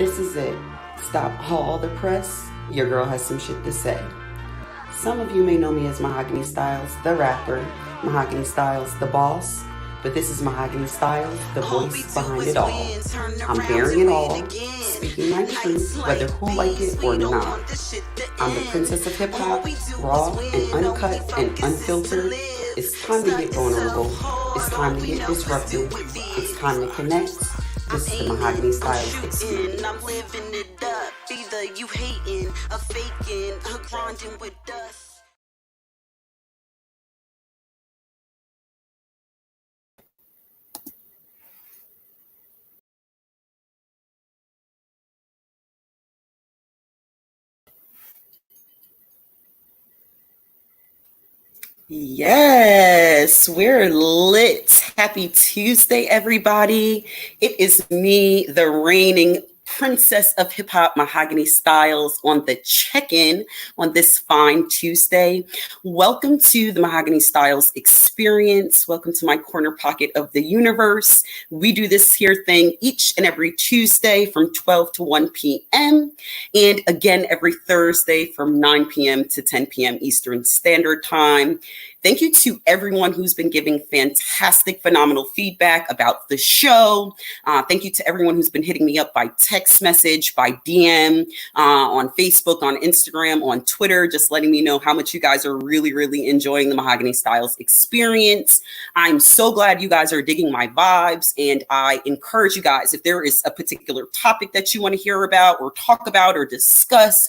This is it. Stop all the press. Your girl has some shit to say. Some of you may know me as Mahogany Stylez, the rapper, Mahogany Stylez, the boss, but this is Mahogany Stylez, the voice behind it all. I'm bearing it all, speaking my truth, whether who like it or not. I'm the princess of hip hop, raw and uncut and unfiltered. It's time to get vulnerable. It's time to get disruptive. It's time to connect. This is the Mahogany Stylez experience. I'm living it up. Either you hating or faking or grinding with us. Yes, we're lit. Happy Tuesday, everybody. It is me, the reigning princess of hip hop, Mahogany Stylez, on the check-in on this fine Tuesday. Welcome to the Mahogany Stylez experience. Welcome to my corner pocket of the universe. We do this here thing each and every Tuesday from 12 to 1 p.m. and again every Thursday from 9 p.m. to 10 p.m. Eastern Standard Time. Thank you to everyone who's been giving fantastic, phenomenal feedback about the show. Thank you to everyone who's been hitting me up by text message, by DM, on Facebook, on Instagram, on Twitter, just letting me know how much you guys are really, really enjoying the Mahogany Stylez experience. I'm so glad you guys are digging my vibes, and I encourage you guys, if there is a particular topic that you want to hear about or talk about or discuss,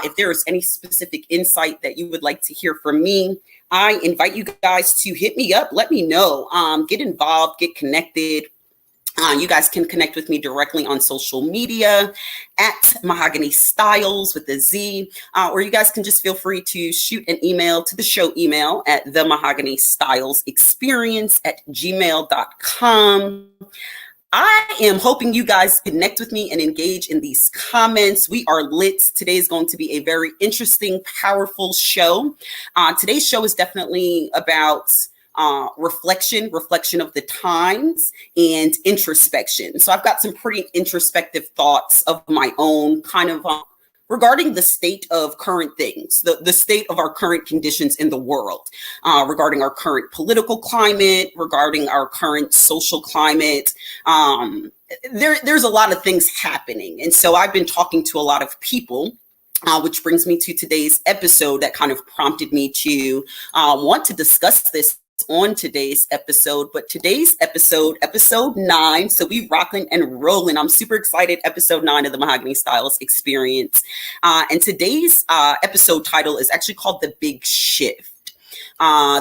if there is any specific insight that you would like to hear from me, I invite you guys to hit me up. Let me know. Get involved, get connected. You guys can connect with me directly on social media at Mahogany Stylez with a Z, or you guys can just feel free to shoot an email to the show email at themahoganystyles@gmail.com. I am hoping you guys connect with me and engage in these comments. We are lit. Today is going to be a very interesting, powerful show. Today's show is definitely about reflection of the times and introspection. So I've got some pretty introspective thoughts of my own kind of regarding the state of current things, the state of our current conditions in the world, regarding our current political climate, regarding our current social climate. There's a lot of things happening. And so I've been talking to a lot of people, which brings me to today's episode that kind of prompted me to want to discuss this on today's episode. But today's episode 9, so we rocking and rolling. I'm super excited. Episode 9 of the Mahogany Stylez experience. And today's episode title is actually called The Big Shift.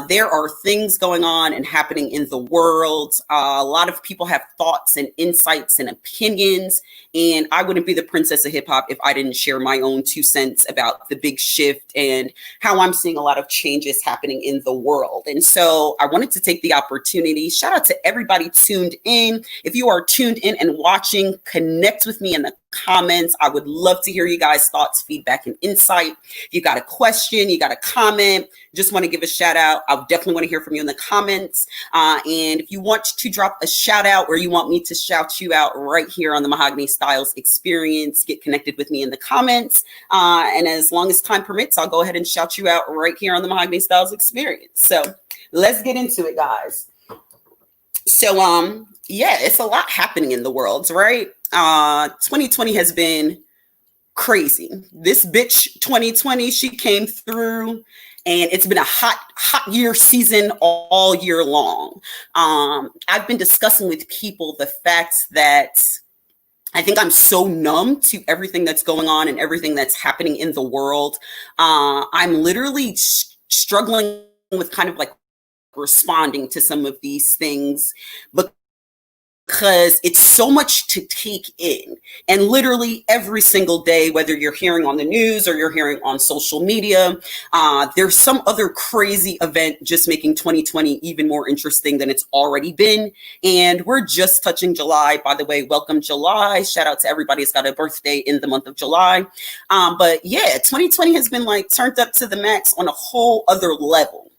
There are things going on and happening in the world. A lot of people have thoughts and insights and opinions, and I wouldn't be the princess of hip hop if I didn't share my own 2 cents about the big shift and how I'm seeing a lot of changes happening in the world. And so I wanted to take the opportunity. Shout out to everybody tuned in. If you are tuned in and watching, connect with me in the comments. I would love to hear you guys' thoughts, feedback, and insight. If you got a question, you got a comment, just want to give a shout out, I definitely want to hear from you in the comments. And if you want to drop a shout out or you want me to shout you out right here on the Mahogany Stylez experience, get connected with me in the comments. And as long as time permits, I'll go ahead and shout you out right here on the Mahogany Stylez experience. So let's get into it, guys. So, yeah, it's a lot happening in the world, right? 2020 has been crazy. This bitch 2020, she came through, and it's been a hot year season all year long. I've been discussing with people the fact that I think I'm so numb to everything that's going on and everything that's happening in the world. I'm literally struggling with kind of like responding to some of these things, because it's so much to take in. And literally every single day, whether you're hearing on the news or you're hearing on social media, there's some other crazy event just making 2020 even more interesting than it's already been. And we're just touching July. By the way, welcome July. Shout out to everybody who's got a birthday in the month of July. But yeah, 2020 has been like turned up to the max on a whole other level.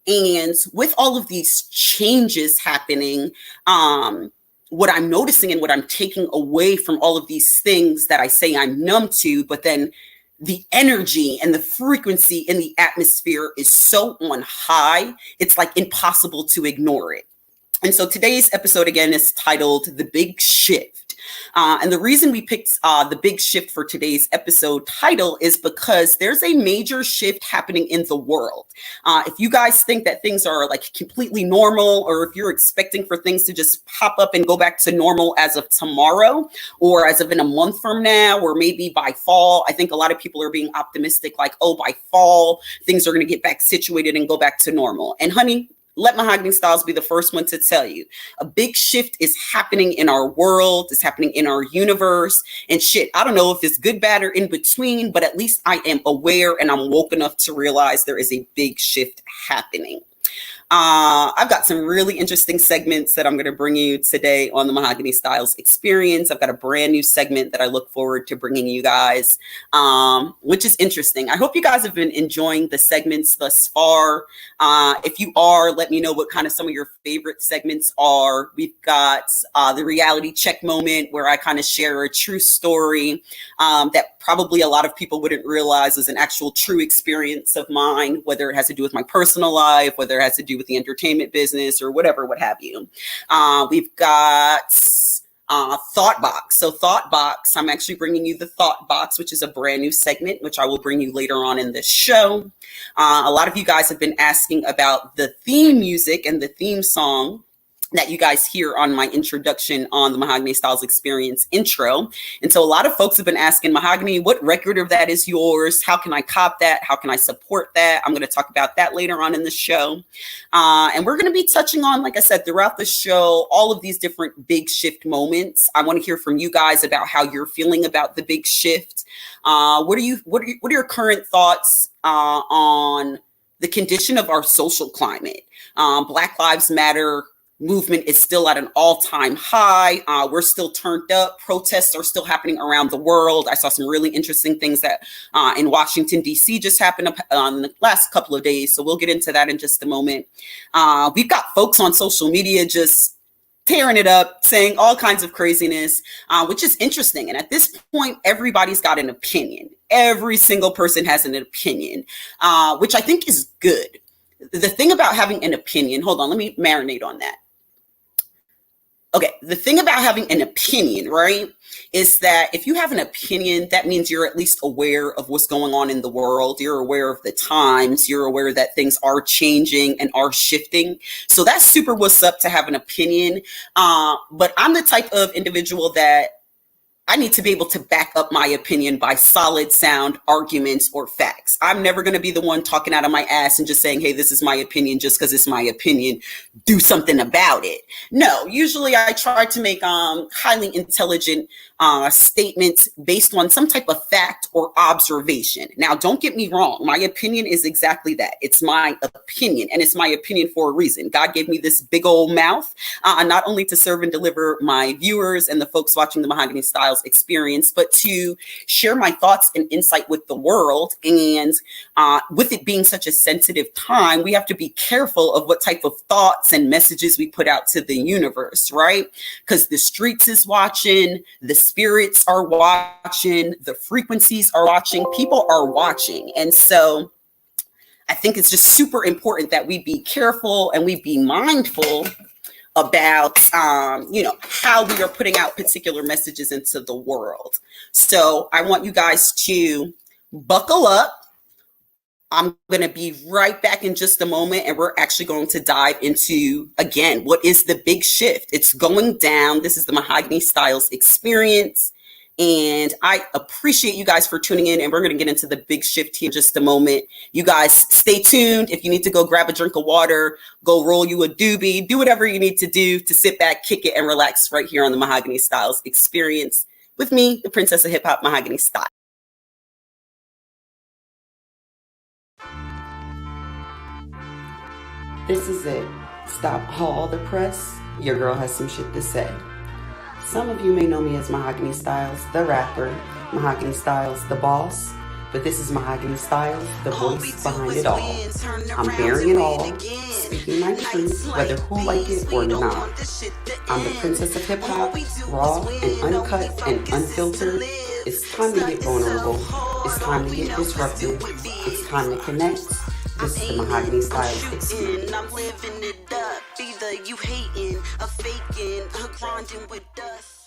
And with all of these changes happening, what I'm noticing and what I'm taking away from all of these things that I say I'm numb to, but then the energy and the frequency in the atmosphere is so on high, it's like impossible to ignore it. And so today's episode, again, is titled The Big Shift. And the reason we picked The Big Shift for today's episode title is because there's a major shift happening in the world. If you guys think that things are like completely normal, or if you're expecting for things to just pop up and go back to normal as of tomorrow, or as of in a month from now, or maybe by fall, I think a lot of people are being optimistic, like, oh, by fall, things are going to get back situated and go back to normal. And honey, let Mahogany Stylez be the first one to tell you, a big shift is happening in our world, it's happening in our universe, and shit, I don't know if it's good, bad, or in between, but at least I am aware and I'm woke enough to realize there is a big shift happening. I've got some really interesting segments that I'm going to bring you today on the Mahogany Stylez experience. I've got a brand new segment that I look forward to bringing you guys, which is interesting. I hope you guys have been enjoying the segments thus far. If you are, let me know what kind of some of your favorite segments are. We've got the reality check moment where I kind of share a true story that probably a lot of people wouldn't realize is an actual true experience of mine, whether it has to do with my personal life, whether it has to do with the entertainment business or whatever, what have you. We've got Thought Box. So Thought Box, I'm actually bringing you the Thought Box, which is a brand new segment, which I will bring you later on in this show. A lot of you guys have been asking about the theme music and the theme song that you guys hear on my introduction on the Mahogany Stylez experience intro. And so a lot of folks have been asking, Mahogany, what record of that is yours? How can I cop that? How can I support that? I'm going to talk about that later on in the show. And we're going to be touching on, like I said, throughout the show, all of these different big shift moments. I want to hear from you guys about how you're feeling about the big shift. What are your current thoughts on the condition of our social climate? Black Lives Matter movement is still at an all-time high. We're still turned up. Protests are still happening around the world. I saw some really interesting things that in Washington, D.C. just happened on the last couple of days. So we'll get into that in just a moment. We've got folks on social media just tearing it up, saying all kinds of craziness, which is interesting. And at this point, everybody's got an opinion. Every single person has an opinion, which I think is good. The thing about having an opinion, hold on, let me marinate on that. Okay, the thing about having an opinion, right, is that if you have an opinion, that means you're at least aware of what's going on in the world. You're aware of the times. You're aware that things are changing and are shifting. So that's super what's up to have an opinion. But I'm the type of individual that I need to be able to back up my opinion by solid, sound arguments or facts. I'm never going to be the one talking out of my ass and just saying, hey, this is my opinion just because it's my opinion. Do something about it. No, usually I try to make highly intelligent statements based on some type of fact or observation. Now, don't get me wrong. My opinion is exactly that. It's my opinion, and it's my opinion for a reason. God gave me this big old mouth, not only to serve and deliver my viewers and the folks watching the Mahogany Stylez experience, but to share my thoughts and insight with the world. And with it being such a sensitive time, we have to be careful of what type of thoughts and messages we put out to the universe, right? Because the streets is watching, the spirits are watching, the frequencies are watching, people are watching. And so I think it's just super important that we be careful and we be mindful about, how we are putting out particular messages into the world. So I want you guys to buckle up. I'm going to be right back in just a moment, and we're actually going to dive into, again, what is the big shift? It's going down. This is the Mahogany Stylez experience. And I appreciate you guys for tuning in, and we're going to get into the big shift here in just a moment. You guys stay tuned. If you need to go grab a drink of water, go roll you a doobie, do whatever you need to do to sit back, kick it, and relax right here on the Mahogany Stylez experience with me, the Princess of Hip Hop, Mahogany Stylez. This is it. Stop all the press. Your girl has some shit to say. Some of you may know me as Mahogany Stylez, the rapper, Mahogany Stylez, the boss, But this is Mahogany Stylez, the voice behind it all. I'm bearing it all, speaking my truth, whether who like it or not. I'm the princess of hip hop, raw and uncut and unfiltered. It's time to get vulnerable. It's time to get disruptive. It's time to connect. This is the Mahogany Stylez experience. I'm living it up. Either you hating, or faking, or grinding with us.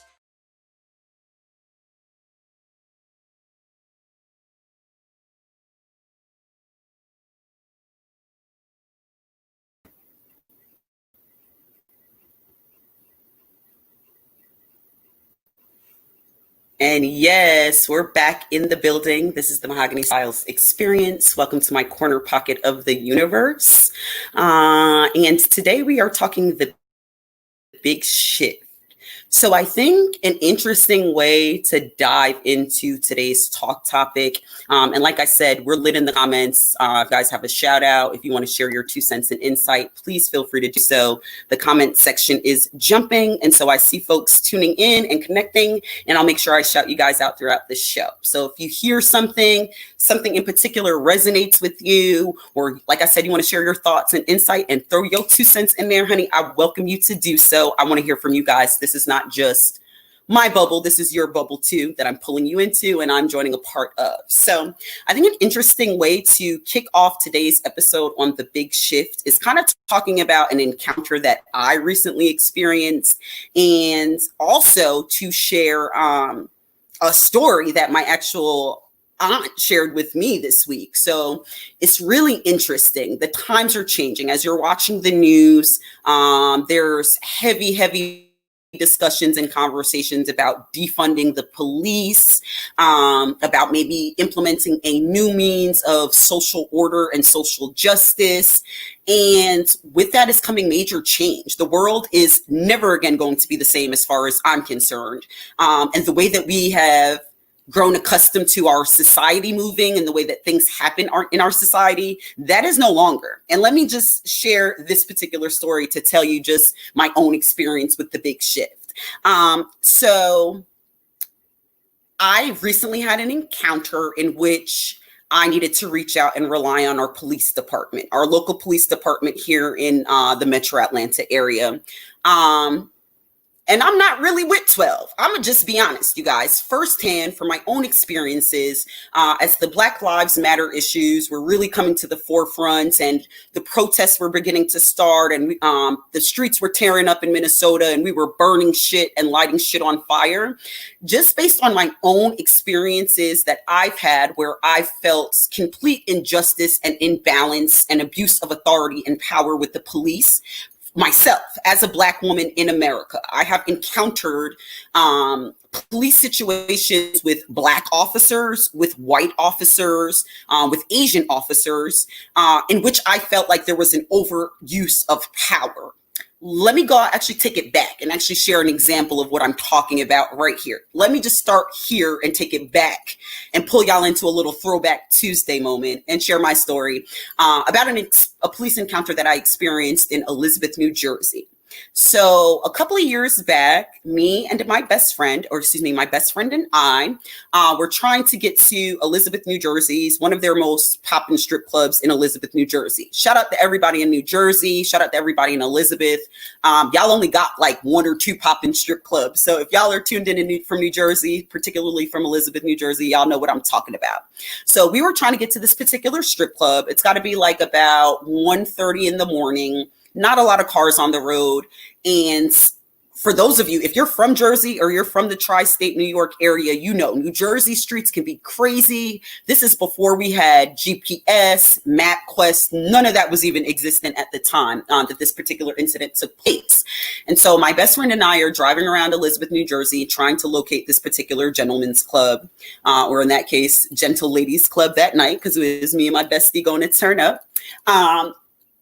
And yes, we're back in the building. This is the Mahogany Stylez experience. Welcome to my corner pocket of the universe. And today we are talking the big shit. So I think an interesting way to dive into today's talk topic, and like I said, we're lit in the comments. If you guys have a shout out, if you want to share your 2 cents and insight, please feel free to do so. The comment section is jumping, and so I see folks tuning in and connecting, and I'll make sure I shout you guys out throughout the show. So if you hear something in particular resonates with you, or like I said, you want to share your thoughts and insight and throw your 2 cents in there, honey, I welcome you to do so. I want to hear from you guys. This is not just my bubble. This is your bubble too that I'm pulling you into and I'm joining a part of. So I think an interesting way to kick off today's episode on the big shift is kind of talking about an encounter that I recently experienced, and also to share a story that my actual aunt shared with me this week. So it's really interesting. The times are changing. As you're watching the news, there's heavy discussions and conversations about defunding the police, about maybe implementing a new means of social order and social justice. And with that is coming major change. The world is never again going to be the same as far as I'm concerned. And the way that we have grown accustomed to our society moving and the way that things happen in our society, that is no longer. And let me just share this particular story to tell you just my own experience with the big shift. So I recently had an encounter in which I needed to reach out and rely on our police department, our local police department here in the Metro Atlanta area. And I'm not really with 12. I'm going to just be honest, you guys, firsthand from my own experiences, as the Black Lives Matter issues were really coming to the forefront and the protests were beginning to start, and the streets were tearing up in Minnesota and we were burning shit and lighting shit on fire. Just based on my own experiences that I've had where I felt complete injustice and imbalance and abuse of authority and power with the police, myself as a Black woman in America, I have encountered police situations with Black officers, with white officers, with Asian officers, in which I felt like there was an overuse of power. Let me actually take it back and actually share an example of what I'm talking about right here. Let me just start here and take it back and pull y'all into a little throwback Tuesday moment and share my story about a police encounter that I experienced in Elizabeth, New Jersey. So a couple of years back, me and my best friend and I were trying to get to Elizabeth, New Jersey's, one of their most poppin' strip clubs in Elizabeth, New Jersey. Shout out to everybody in New Jersey. Shout out to everybody in Elizabeth. Y'all only got like 1 or 2 poppin' strip clubs. So if y'all are tuned in from New Jersey, particularly from Elizabeth, New Jersey, y'all know what I'm talking about. So we were trying to get to this particular strip club. It's got to be like about 1:30 in the morning. Not a lot of cars on the road. And for those of you, if you're from Jersey or you're from the tri-state New York area, you know, New Jersey streets can be crazy. This is before we had GPS, MapQuest. None of that was even existent at the time that this particular incident took place. And so my best friend and I are driving around Elizabeth, New Jersey, trying to locate this particular gentleman's club, or in that case, gentle ladies club that night, because it was me and my bestie going to turn up.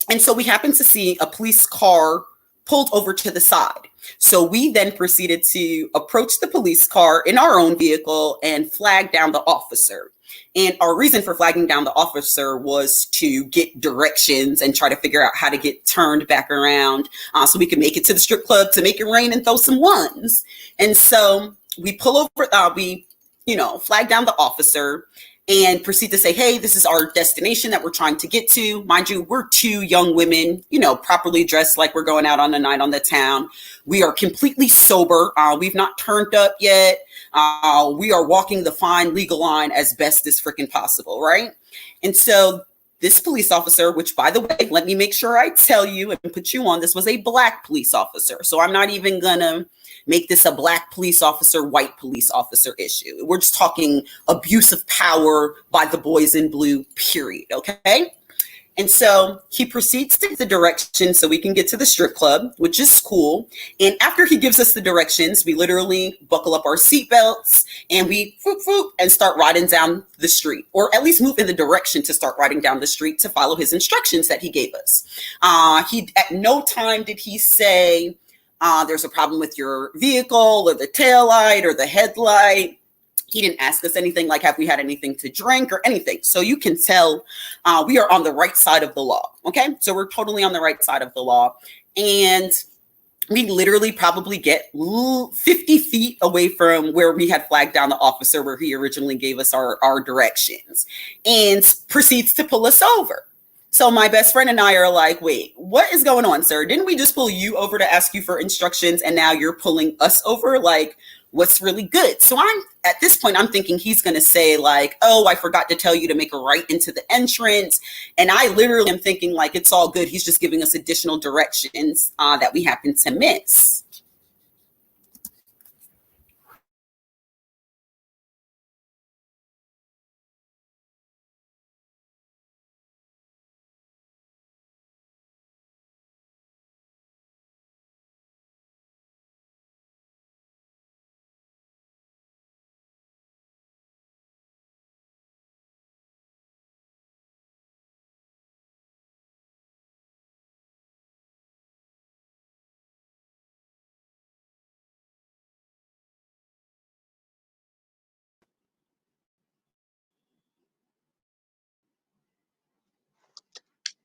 And so we happened to see a police car pulled over to the side. So we then proceeded to approach the police car in our own vehicle and flag down the officer. And our reason for flagging down the officer was to get directions and try to figure out how to get turned back around so we could make it to the strip club to make it rain and throw some ones. And so we pull over, flag down the officer. and proceed to say, hey, this is our destination that we're trying to get to. Mind you, we're two young women, you know, properly dressed like we're going out on a night on the town. We are completely sober. We've not turned up yet. We are walking the fine legal line as best as freaking possible, right? And so this police officer, which by the way, let me make sure I tell you and put you on, this was a black police officer. So I'm not even gonna make this a black police officer, white police officer issue. We're just talking abuse of power by the boys in blue, period, okay? And so he proceeds to give the directions so we can get to the strip club, which is cool. And after he gives us the directions, we literally buckle up our seatbelts and we whoop, whoop, and start riding down the street, or at least move in the direction to start riding down the street to follow his instructions that he gave us. He at no time did he say, there's a problem with your vehicle or the tail light or the headlight. He didn't ask us anything like, have we had anything to drink or anything? So you can tell we are on the right side of the law. Okay. So we're totally on the right side of the law. And we literally probably get 50 feet away from where we had flagged down the officer where he originally gave us our directions, and proceeds to pull us over. So my best friend and I are like, wait, what is going on, sir? Didn't we just pull you over to ask you for instructions and now you're pulling us over? Like, what's really good? So at this point, I'm thinking he's going to say like, oh, I forgot to tell you to make a right into the entrance. And I literally am thinking like, it's all good. He's just giving us additional directions that we happen to miss.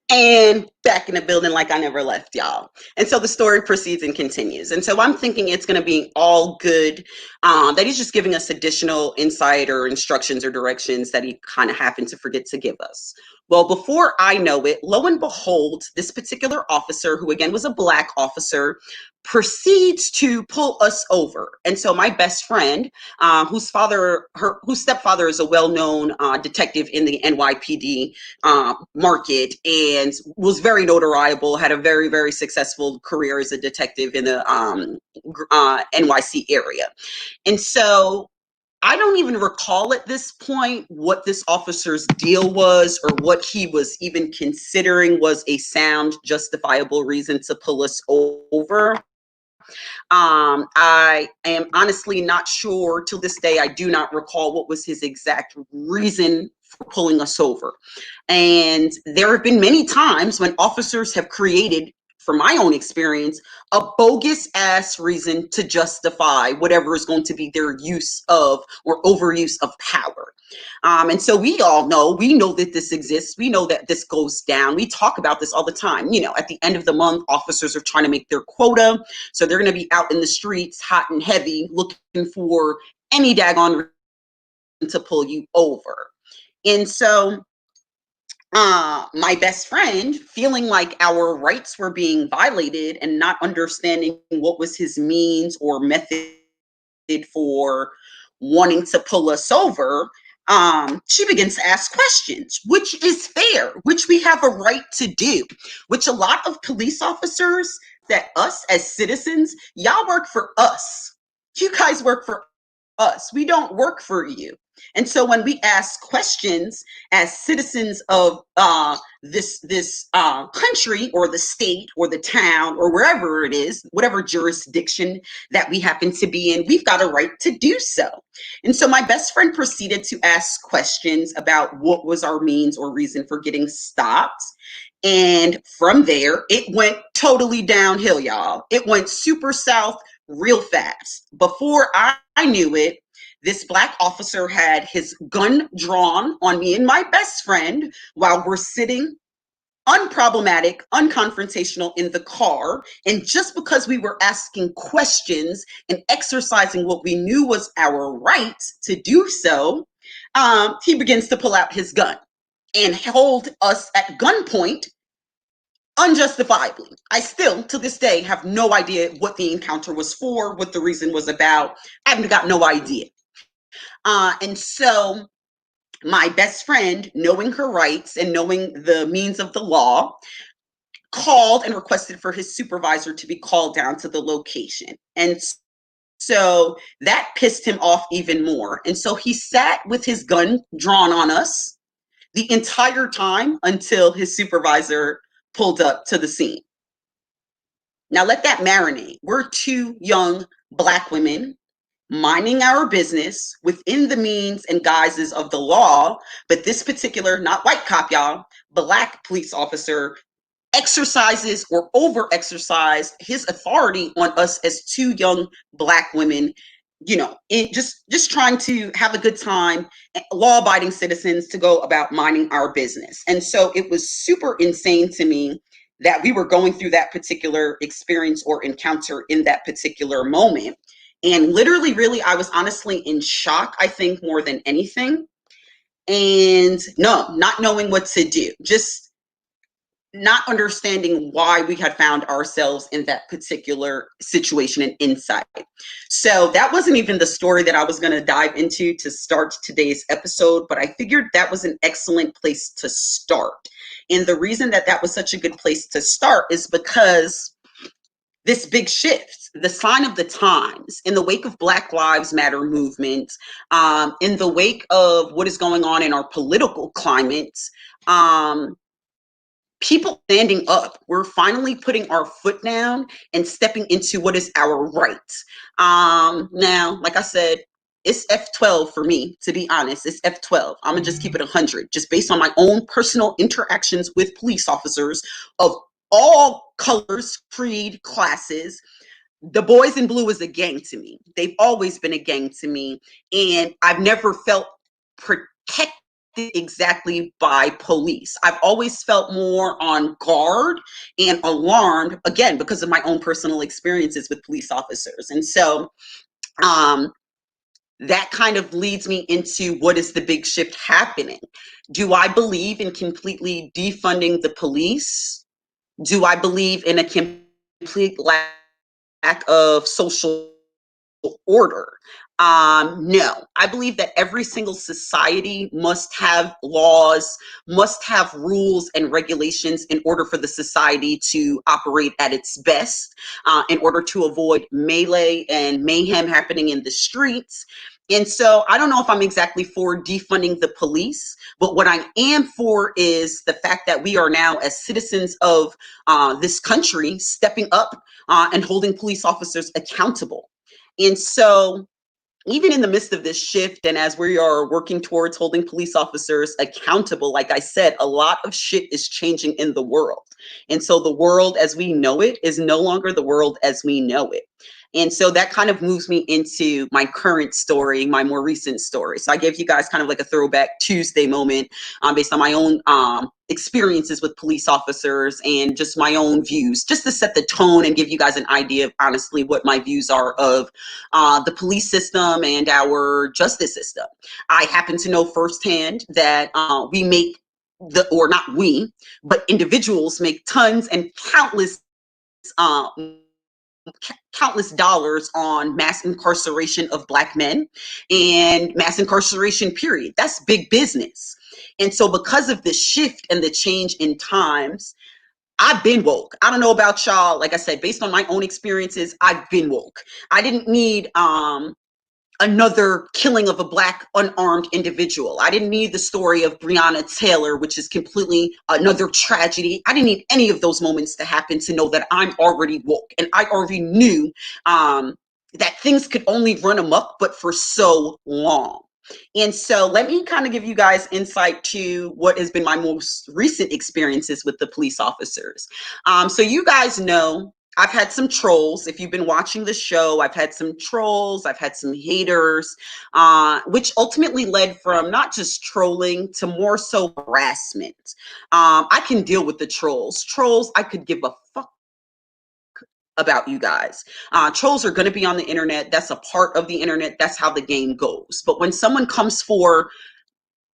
And back in the building like I never left, y'all. And so the story proceeds and continues. And so I'm thinking it's going to be all good, that he's just giving us additional insight or instructions or directions that he kind of happened to forget to give us. Well, before I know it, lo and behold, this particular officer, who again was a black officer, proceeds to pull us over. And so my best friend, whose stepfather is a well-known detective in the NYPD market and was very notoriable, had a very, very successful career as a detective in the NYC area. And so I don't even recall at this point what this officer's deal was or what he was even considering was a sound, justifiable reason to pull us over. I am honestly not sure till this day. I do not recall what was his exact reason for pulling us over. And there have been many times when officers have created, from my own experience, a bogus ass reason to justify whatever is going to be their use of or overuse of power. And so we know that this exists. We know that this goes down. We talk about this all the time. You know, at the end of the month, officers are trying to make their quota. So they're going to be out in the streets, hot and heavy, looking for any daggone reason to pull you over. And so my best friend, feeling like our rights were being violated and not understanding what was his means or method for wanting to pull us over, she begins to ask questions, which is fair, which we have a right to do, which a lot of police officers, that us as citizens, y'all work for us. You guys work for us. We don't work for you. And so when we ask questions as citizens of this country or the state or the town or wherever it is, whatever jurisdiction that we happen to be in, we've got a right to do so. And so my best friend proceeded to ask questions about what was our means or reason for getting stopped. And from there, it went totally downhill, y'all. It went super south real fast. Before I knew it, this black officer had his gun drawn on me and my best friend while we're sitting unproblematic, unconfrontational in the car. And just because we were asking questions and exercising what we knew was our right to do so, he begins to pull out his gun and hold us at gunpoint unjustifiably. I still, to this day, have no idea what the encounter was for, what the reason was about. I've got no idea. And so my best friend, knowing her rights and knowing the means of the law, called and requested for his supervisor to be called down to the location. And so that pissed him off even more. And so he sat with his gun drawn on us the entire time until his supervisor pulled up to the scene. Now let that marinate. We're two young Black women minding our business within the means and guises of the law, but this particular, not white cop, y'all, Black police officer exercises or over exercise his authority on us as two young Black women, just trying to have a good time, law abiding citizens to go about minding our business. And so it was super insane to me that we were going through that particular experience or encounter in that particular moment. And literally, really, I was honestly in shock, I think, more than anything. And no, not knowing what to do, just not understanding why we had found ourselves in that particular situation and insight. So that wasn't even the story that I was going to dive into to start today's episode, but I figured that was an excellent place to start. And the reason that that was such a good place to start is because this big shift, the sign of the times, in the wake of Black Lives Matter movement, in the wake of what is going on in our political climate, people standing up. We're finally putting our foot down and stepping into what is our rights. Now, like I said, it's F12 for me, to be honest. It's F12. I'm gonna just keep it 100, just based on my own personal interactions with police officers of all colors, creed, classes. The boys in blue is a gang to me. They've always been a gang to me, and I've never felt protected exactly by police. I've always felt more on guard and alarmed, again, because of my own personal experiences with police officers. And so that kind of leads me into what is the big shift happening. Do I believe in completely defunding the police? Do I believe in a complete lack of social order? No, I believe that every single society must have laws, must have rules and regulations in order for the society to operate at its best, in order to avoid melee and mayhem happening in the streets. And so I don't know if I'm exactly for defunding the police, but what I am for is the fact that we are now, as citizens of this country, stepping up and holding police officers accountable. And so even in the midst of this shift, and as we are working towards holding police officers accountable, like I said, a lot of shit is changing in the world. And so the world as we know it is no longer the world as we know it. And so that kind of moves me into my current story, my more recent story. So I gave you guys kind of like a throwback Tuesday moment based on my own experiences with police officers and just my own views, just to set the tone and give you guys an idea of honestly what my views are of the police system and our justice system. I happen to know firsthand that we make or not we, but individuals make tons and countless dollars on mass incarceration of Black men and mass incarceration, period. That's big business. And so because of the shift and the change in times, I've been woke. I don't know about y'all. Like I said, based on my own experiences, I've been woke. I didn't need another killing of a Black unarmed individual. I didn't need the story of Breonna Taylor, which is completely another tragedy. I didn't need any of those moments to happen to know that I'm already woke. And I already knew that things could only run amok, but for so long. And so let me kind of give you guys insight to what has been my most recent experiences with the police officers. So you guys know I've had some trolls. If you've been watching the show, I've had some trolls, I've had some haters, which ultimately led from not just trolling to more so harassment. I can deal with the trolls. Trolls, I could give a fuck about you guys. Trolls are going to be on the internet. That's a part of the internet. That's how the game goes. But when someone comes for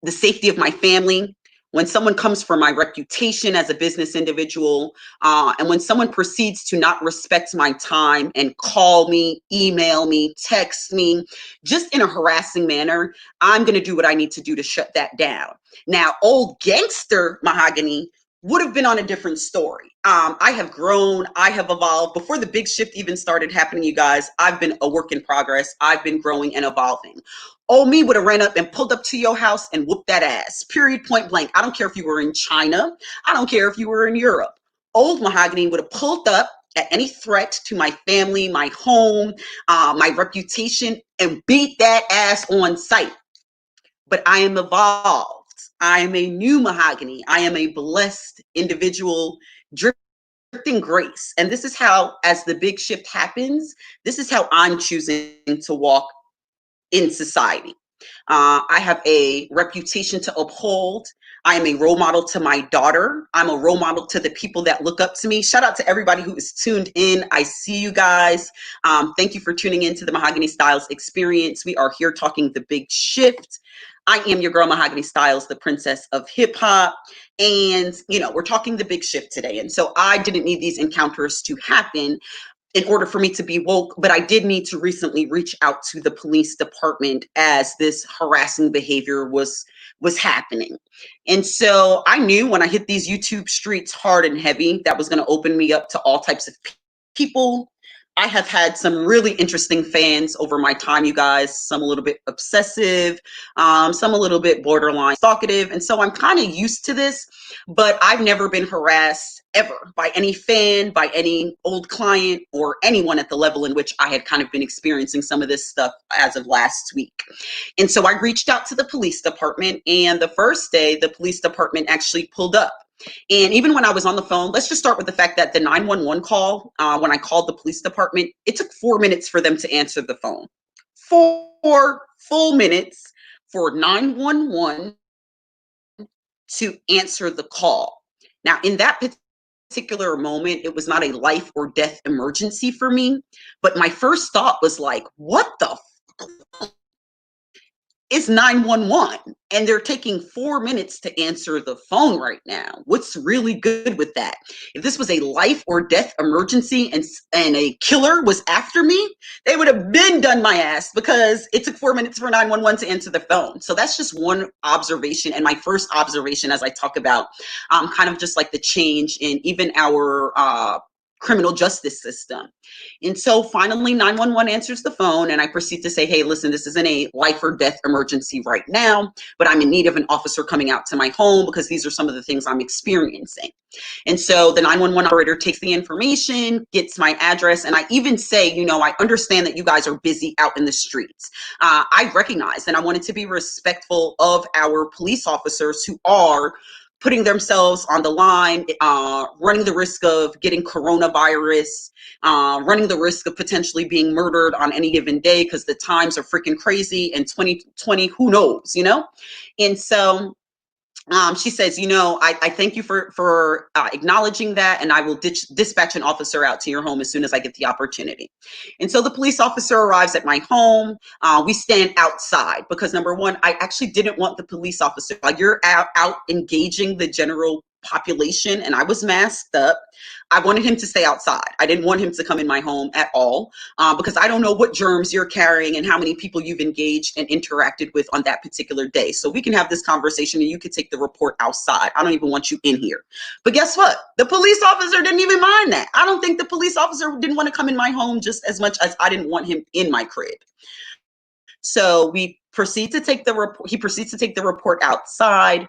the safety of my family, when someone comes for my reputation as a business individual, and when someone proceeds to not respect my time and call me, email me, text me, just in a harassing manner, I'm going to do what I need to do to shut that down. Now, old gangster Mahogany would have been on a different story. I have grown, I have evolved. Before the big shift even started happening, you guys, I've been a work in progress. I've been growing and evolving. Old me would have ran up and pulled up to your house and whooped that ass, period, point blank. I don't care if you were in China. I don't care if you were in Europe. Old Mahogany would have pulled up at any threat to my family, my home, my reputation, and beat that ass on sight. But I am evolved. I am a new Mahogany. I am a blessed individual, drifting grace. And this is how, as the big shift happens, this is how I'm choosing to walk in society. I have a reputation to uphold. I am a role model to my daughter. I'm a role model to the people that look up to me. Shout out to everybody who is tuned in. I see you guys. Thank you for tuning in to the Mahogany Stylez experience. We are here talking the big shift. I am your girl, Mahogany Stylez, the princess of hip hop. And, we're talking the big shift today. And so I didn't need these encounters to happen in order for me to be woke, but I did need to recently reach out to the police department as this harassing behavior was happening. And so I knew when I hit these YouTube streets hard and heavy, that was going to open me up to all types of people. I have had some really interesting fans over my time, you guys, some a little bit obsessive, some a little bit borderline talkative. And so I'm kind of used to this, but I've never been harassed ever by any fan, by any old client, or anyone at the level in which I had kind of been experiencing some of this stuff as of last week. And so I reached out to the police department, and the first day the police department actually pulled up. And even when I was on the phone, let's just start with the fact that the 911 call, when I called the police department, it took 4 minutes for them to answer the phone. 4 full minutes for 911 to answer the call. Now, in that particular moment, it was not a life or death emergency for me, but my first thought was like, what the it's 911 and they're taking 4 minutes to answer the phone right now. What's really good with that? If this was a life or death emergency and a killer was after me, they would have been done my ass because it took 4 minutes for 911 to answer the phone. So that's just one observation. And my first observation as I talk about kind of just like the change in even our criminal justice system. And so finally 911 answers the phone and I proceed to say, hey, listen, this isn't a life or death emergency right now, but I'm in need of an officer coming out to my home because these are some of the things I'm experiencing. And so the 911 operator takes the information, gets my address, and I even say, I understand that you guys are busy out in the streets. I recognize and I wanted to be respectful of our police officers who are putting themselves on the line, running the risk of getting coronavirus, running the risk of potentially being murdered on any given day because the times are freaking crazy. And 2020, who knows, And so she says, I thank you for acknowledging that, and I will dispatch an officer out to your home as soon as I get the opportunity. And so the police officer arrives at my home. We stand outside because number one, I actually didn't want the police officer. Like you're out engaging the general population, and I was masked up. I wanted him to stay outside. I didn't want him to come in my home at all because I don't know what germs you're carrying and how many people you've engaged and interacted with on that particular day. So we can have this conversation and you can take the report outside. I don't even want you in here. But guess what? The police officer didn't even mind that. I don't think the police officer didn't want to come in my home just as much as I didn't want him in my crib. So we proceed to take the report. He proceeds to take the report outside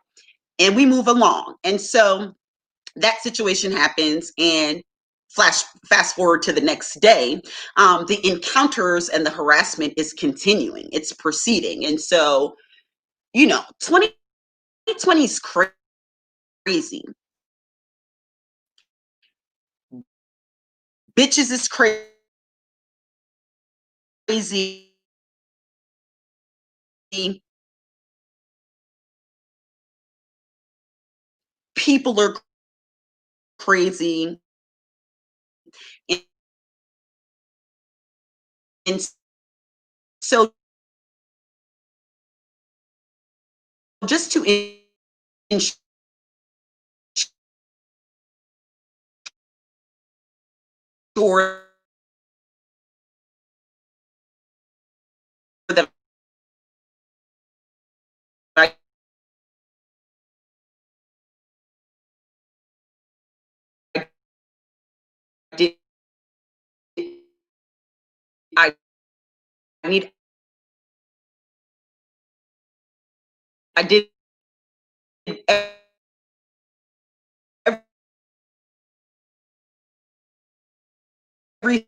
and we move along. And so that situation happens and fast forward to the next day, the encounters and the harassment is continuing. It's proceeding. And so, 2020 is crazy. Bitches is crazy. People are crazy. And so just to ensure that I did, I need, I did every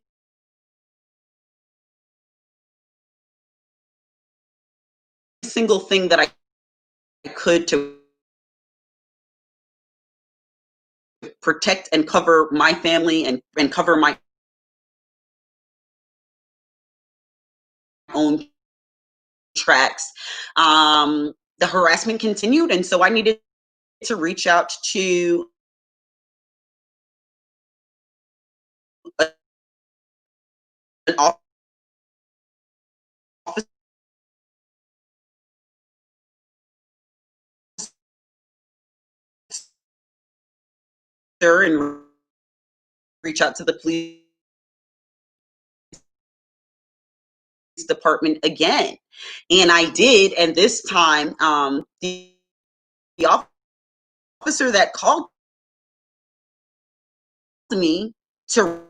single thing that I could to protect and cover my family and cover my own tracks. The harassment continued, and so I needed to reach out to an officer and reach out to the police department again. And I did, and this time the officer that called me to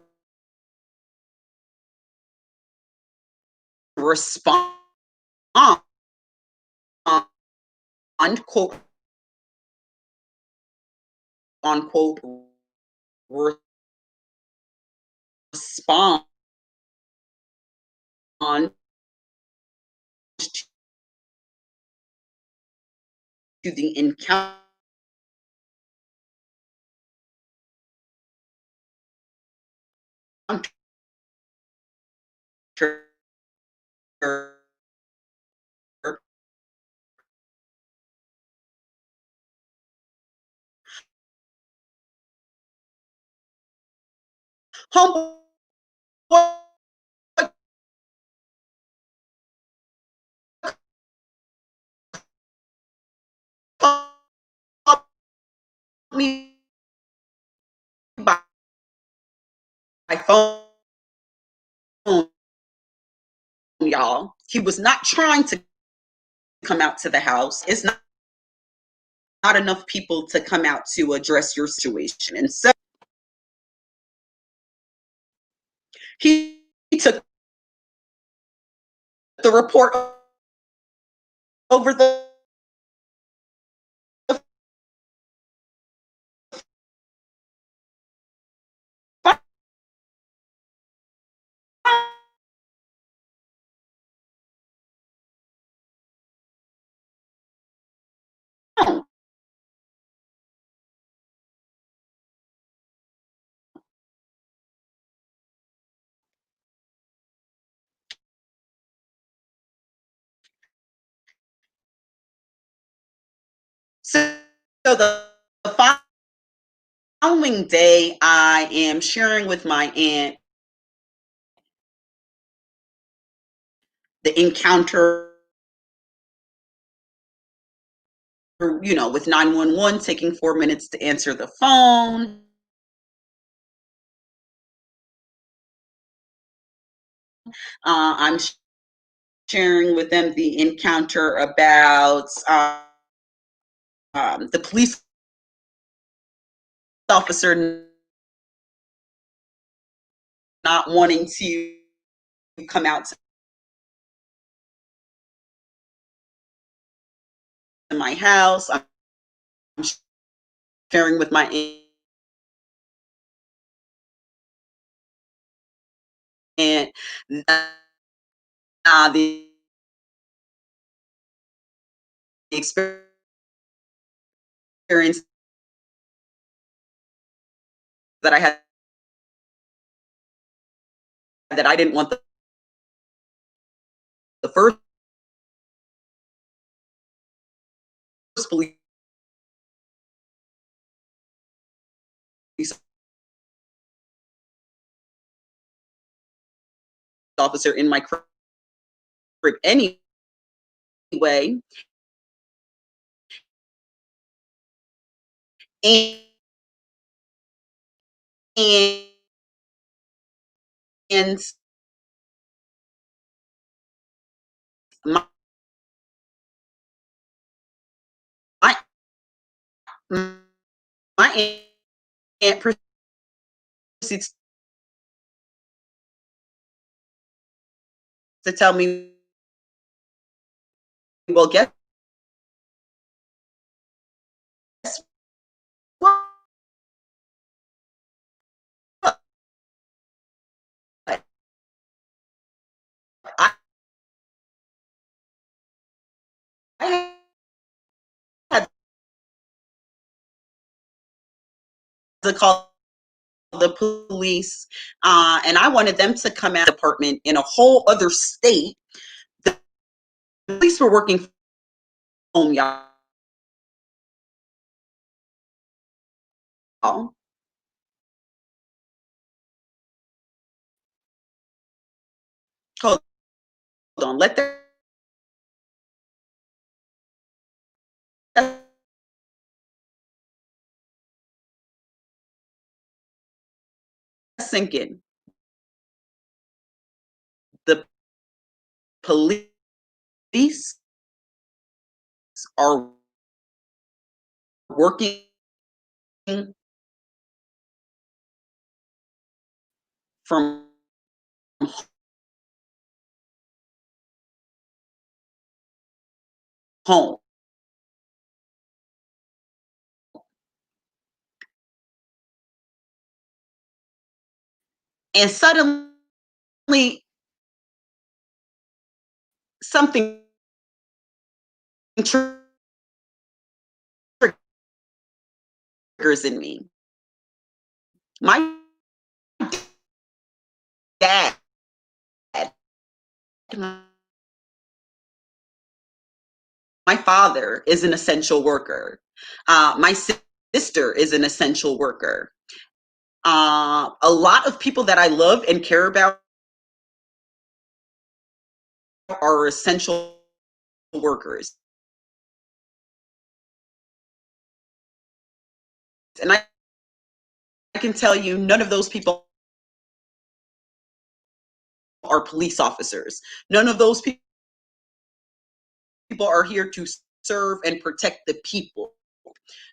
respond, quote unquote, respond to the encounter homeboy called me by phone, y'all. He was not trying to come out to the house. It's not enough people to come out to address your situation. And so he took the report over the phone. So the following day, I am sharing with my aunt the encounter, with 911 taking 4 minutes to answer the phone. I'm sharing with them the encounter about the police officer not wanting to come out to my house. I'm sharing with my aunt the experience that I had, that I didn't want the first police officer in my crib anyway. And, and my, my, my aunt proceeds to tell me, well, guess what? I had to call the police, and I wanted them to come out department in a whole other state. The police were working from home, y'all. Hold on, let that sink in. The police are working from home. And suddenly something triggers in me. My dad, my father is an essential worker. My sister is an essential worker. A lot of people that I love and care about are essential workers. And I can tell you, none of those people are police officers. None of those people are here to serve and protect the people.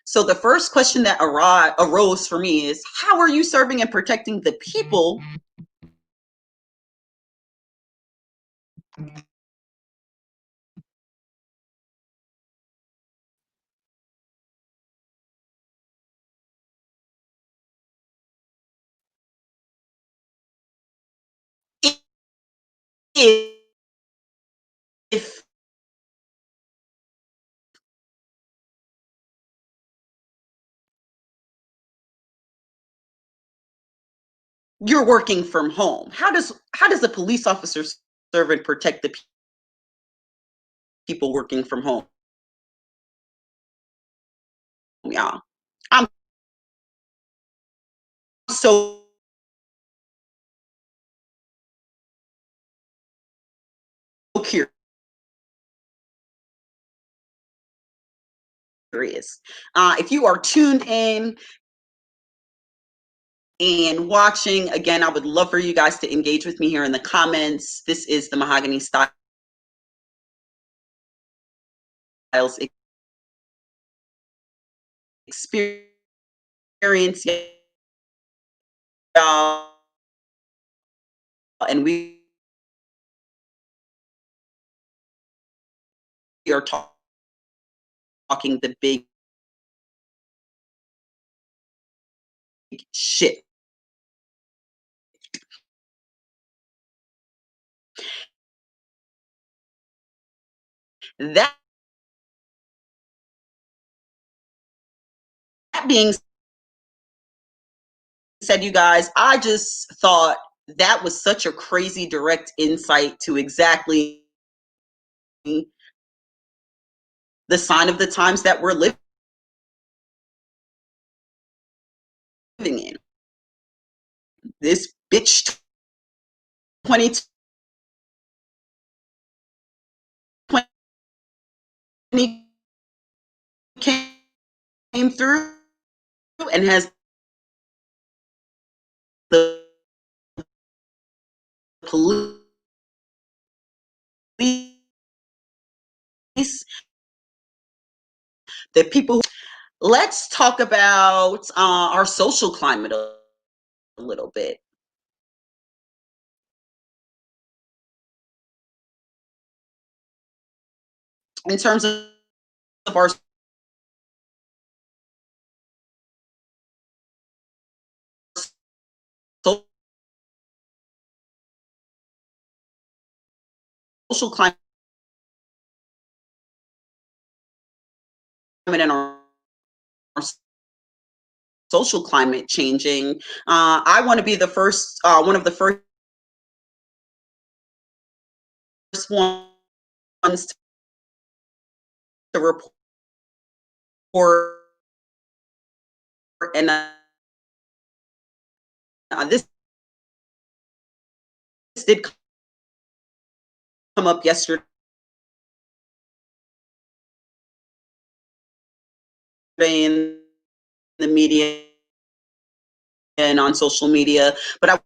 So the first question that arose for me is, how are you serving and protecting the people if you're working from home? How does a police officer serve and protect the people working from home? Y'all, I'm so curious. If you are tuned in and watching, again, I would love for you guys to engage with me here in the comments. This is the Mahogany Stylez experience, y'all, and we are talking the big shit. That being said, you guys, I just thought that was such a crazy direct insight to exactly the sign of the times that we're living in. This bitch 2020 came through and has the police, the people. Let's talk about our social climate a little bit. In terms of our social climate and our social climate changing, I want to be the first, one of the first ones to report, and this did come up yesterday in the media and on social media, but I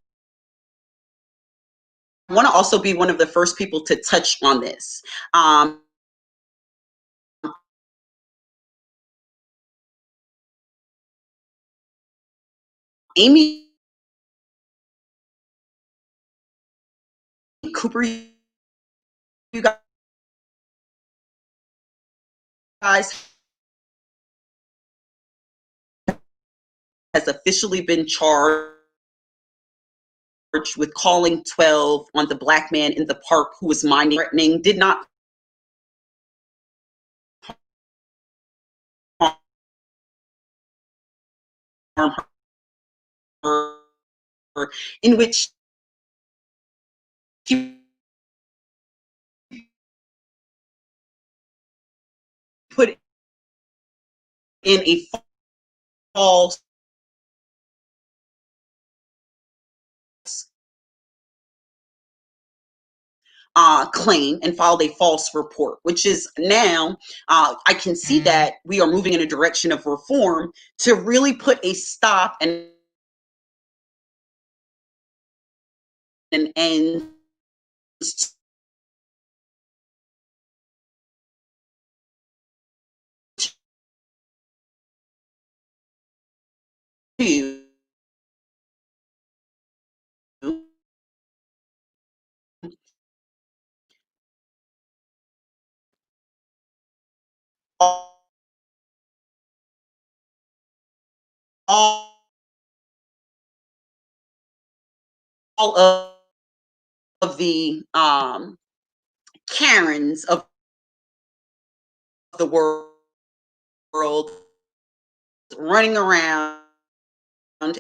want to also be one of the first people to touch on this. Amy Cooper, you guys, has officially been charged with calling 12 on the black man in the park who was minding, threatening, did not harm her, in which he put in a false claim and filed a false report, which is now, I can see that we are moving in a direction of reform to really put a stop and an end to all, all of the Karens of the world running around and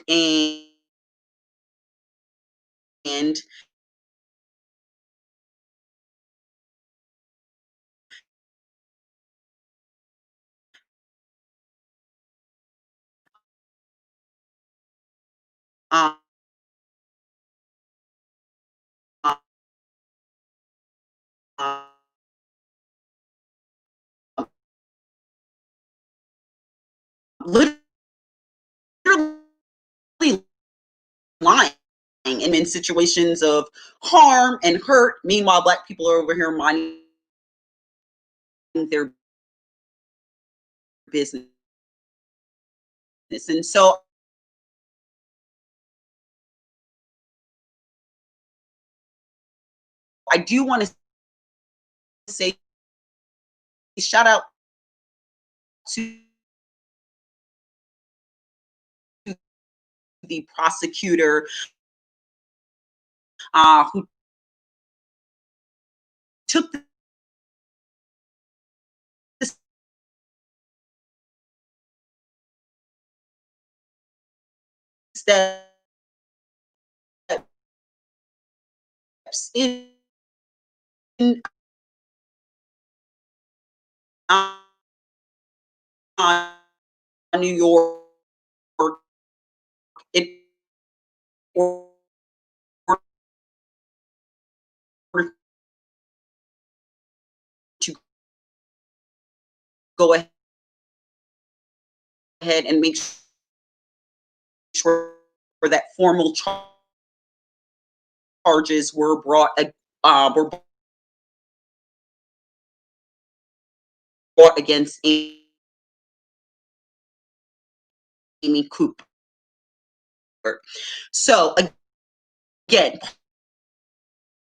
uh, uh, literally lying and in situations of harm and hurt. Meanwhile, black people are over here minding their business. And so I do want to say shout out to the prosecutor who took the steps in uh, New York in order to go ahead and make where that formal charges were brought against Amy Cooper. So again,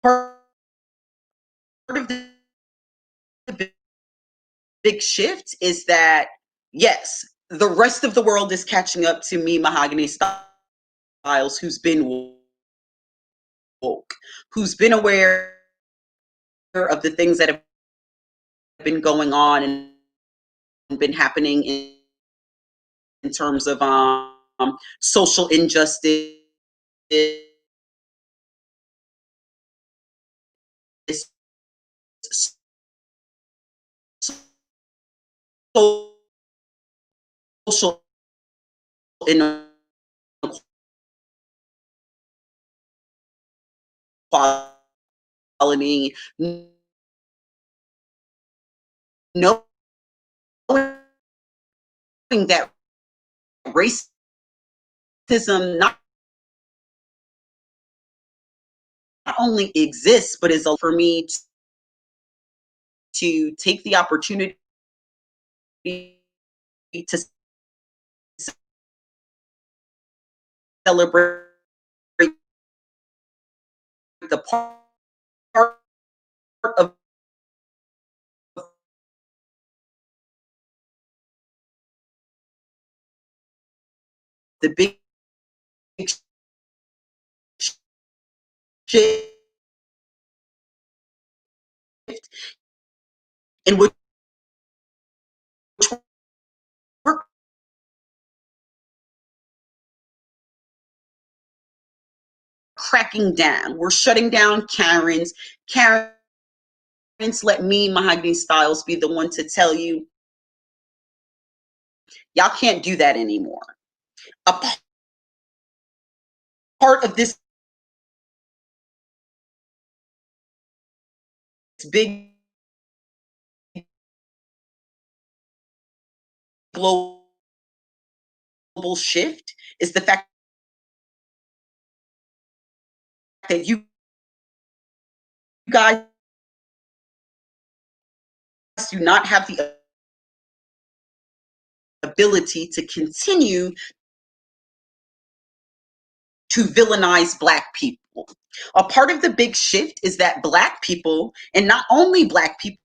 part of the big shift is that yes, the rest of the world is catching up to me, Mahogany Stylez, who's been woke, who's been aware of the things that have been going on and been happening in terms of social injustice, social inequality, knowing that racism not only exists, but is for me to take the opportunity to celebrate the part of the big shift in which we're cracking down. We're shutting down Karens. Karens, let me, Mahogany Stylez, be the one to tell you, y'all can't do that anymore. A part of this big global shift is the fact that you guys do not have the ability to continue to villainize Black people. A part of the big shift is that Black people, and not only Black people,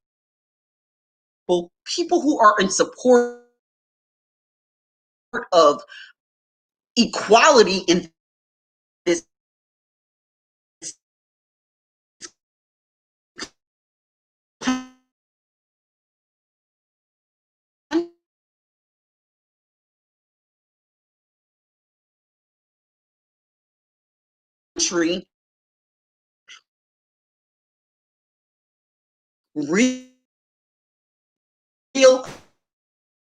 people who are in support of equality in this country, real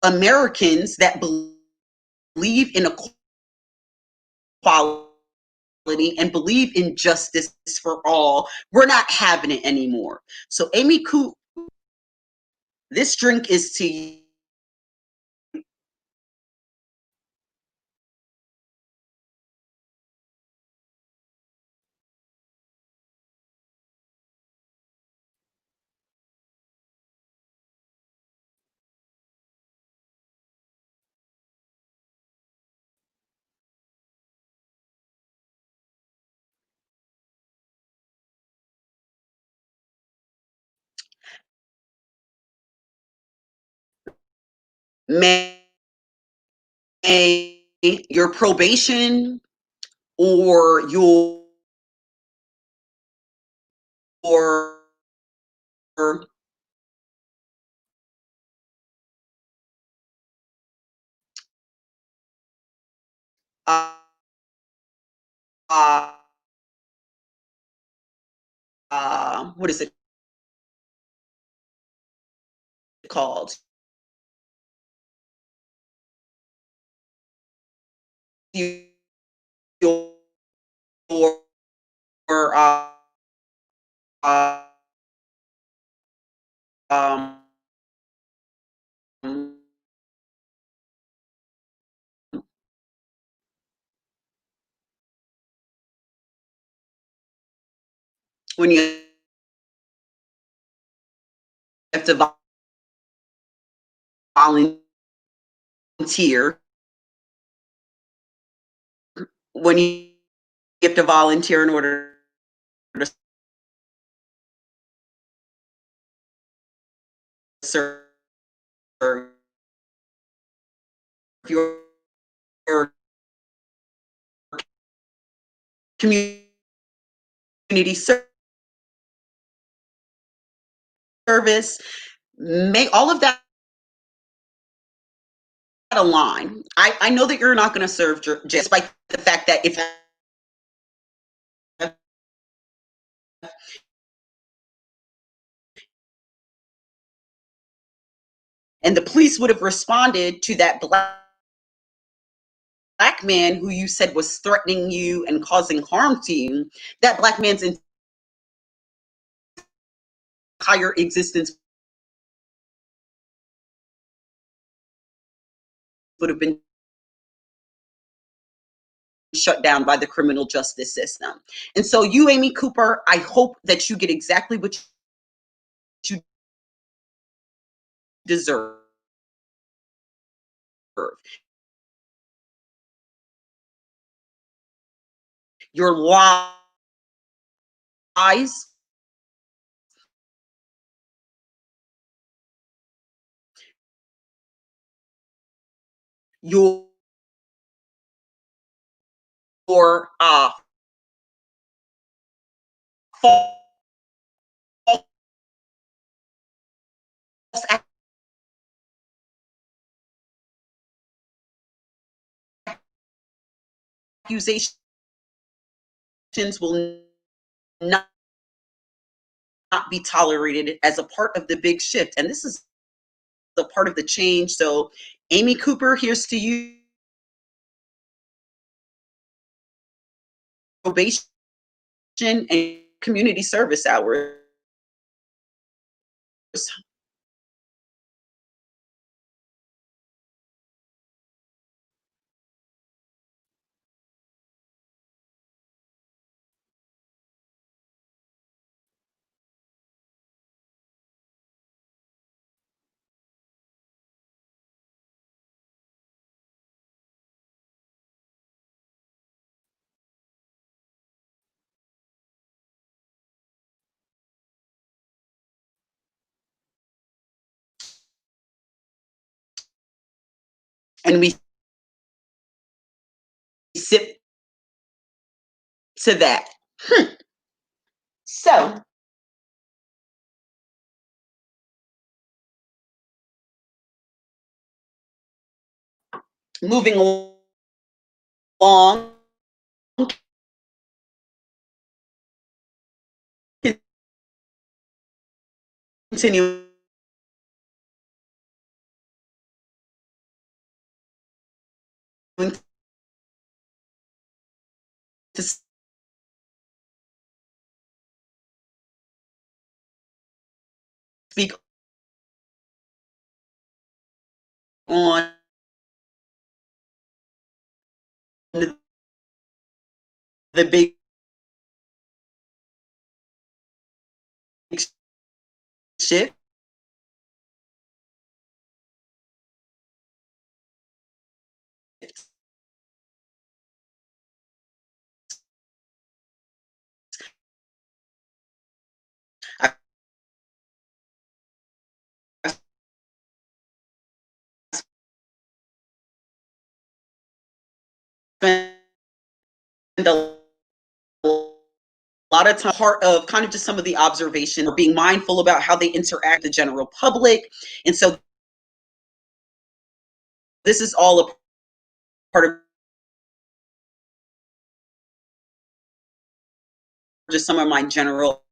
Americans that believe in equality and believe in justice for all, we're not having it anymore. So, Amy Coop, this drink is to you. May your probation or your uh, uh, what is it called? Your uh, uh, um, when you have to volunteer, when you have to volunteer in order to serve your community service, make all of that align. I know that you're not going to serve despite the fact that if and the police would have responded to that black man who you said was threatening you and causing harm to you, that black man's entire existence would have been shut down by the criminal justice system. And so you, Amy Cooper, I hope that you get exactly what you deserve. Your lies, your false accusations will not be tolerated as a part of the big shift. And this is the part of the change. So, Amy Cooper, here's to you. Probation and community service hours. And we sip to that. So, moving along, continuing to speak on the big shift. I spend a lot of time part of kind of just some of the observation or being mindful about how they interact with the general public. And so this is all a part of just some of my general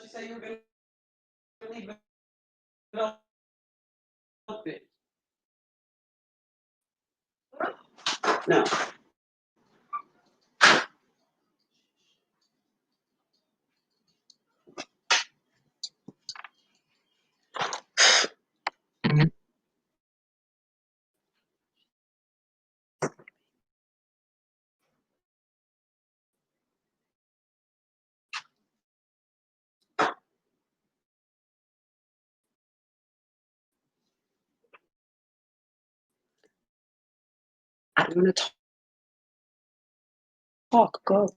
you say you were going to leave it open? No. I don't want to talk. Go.